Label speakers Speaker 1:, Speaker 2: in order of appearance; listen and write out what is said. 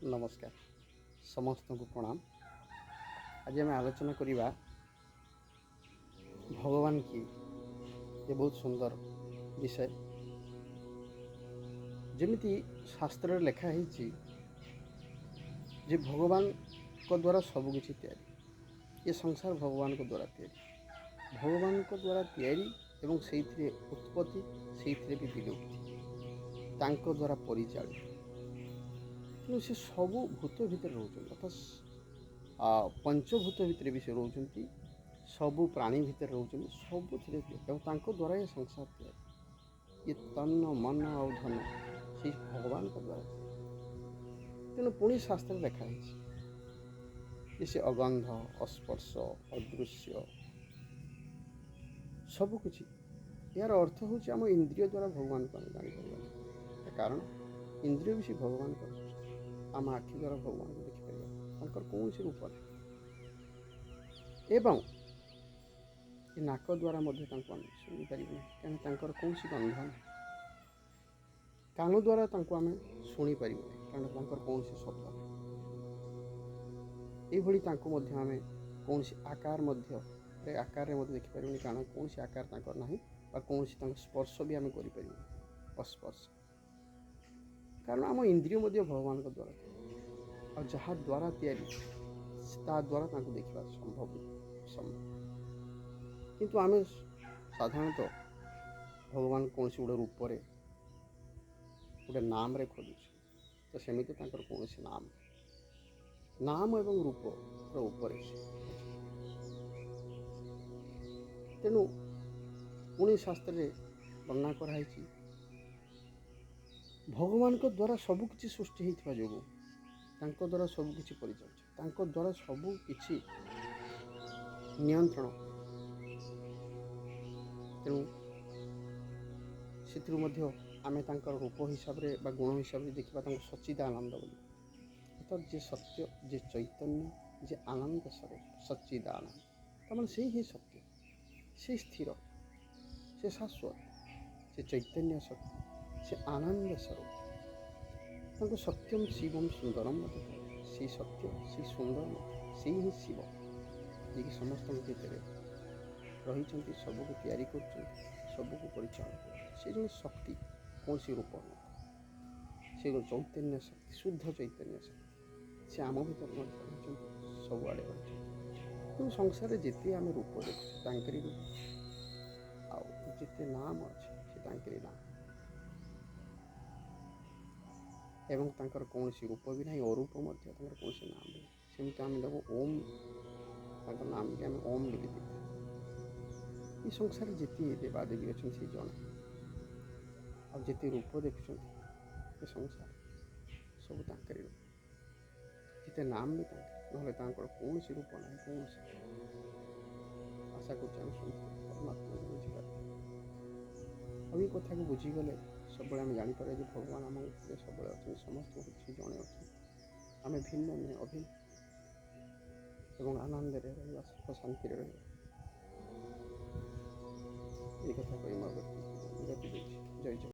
Speaker 1: नमस्कार समस्त को प्रणाम। आज आम आलोचना करवा भगवान की ये बहुत सुंदर विषय। जमिति शास्त्र लेखा है जे भगवान को द्वारा सबकि तैयारी, ये संसार भगवान को द्वारा तैयारी, भगवान को द्वारा तैयारी एवं से उत्पत्ति से भी विलुप्ति तांको द्वारा परिचालित। तेणु से सबू भूत भितर रोचन अर्थात पंचभूत भितर भी से रोचंती, सबू प्राणी भितर रोचन सबू द्वारा ये संसार तैयारी, ये तन मन और धन से भगवान का द्वारा। तेणु पुणी शास्त्र लिखा है से अगंध अस्पर्श अदृश्य सबकि यार अर्थ हूँ आम इंद्रिय द्वारा भगवान को जापर। कारण इंद्रिय भी भगवान का आम आखि द्वारा भगवान को देखिपर कौन रूप एवं ये नाक द्वारा शुणी पार कहीं कौन गंध ना, कान द्वारा आम शुणी पार कारण कौन शब्द ना, ये आम कौन आकार आकार देखिपर कारण कौन आकार ना कौन स्पर्श भी आम कर अस्पर्श। कारण आम इंद्रिय भगवान को द्वारा और जहाँ द्वारा तैयारी द्वारा देखा संभव किंतु आम साधारणतः भगवान कौन गोटे रूप गोटे नाम रे खोजु। तो सेमती कौन नाम एवं रूप ऊपर। तेणु पुणी शास्त्र वर्णना कराई भगवान को द्वारा सबकि सृष्टि होता जो द्वारा सबकि परिचालित, द्वारा सबकि नियंत्रण। तेणु से आम रूप हिसाब से गुण हिसाब से देखा सच्चिदानंद बोली अर्थात जे सत्य जे चैतन्य जे आनंद स्वरूप सच्चिदानंद तमाम से ही सत्य से स्थिर से शाश्वत से चैतन्य शक्ति से आनंद स्वरूप सत्यम शिवम सुंदरम से सत्य से सुंदर से ही शिव जी समस्त भितर रही सबको तैयारी कर सबको परिचालन से जो शक्ति कौन सी रूप से चैतन्य शक्ति शुद्ध चैतन्य शक्ति से आम भर सबुआड़े रही। तो संसार जिते आम रूप देखते रूप आते नाम अच्छे नाम एवं कौन रूप भी ना अरूप कौन नाम भी सेमती आम देखो ओम नाम भी आम ओम भी देखते। ये संसार जिते देवादेवी अच्छे से जन आते रूप देखुं ये संसार सब रूप जिते नाम भी ना कौन रूप ना कौन आशा कर परमात्मा को बुझीपार और ये कथा को बुझीगले सब आम जापर भगवान आम सब अच्छे समस्त किसी जड़े अच्छे आम भिन्न नुहे अभिन्न एवं आनंद रहा सुख शांति रहा। ये कथा कही मोर जय जय।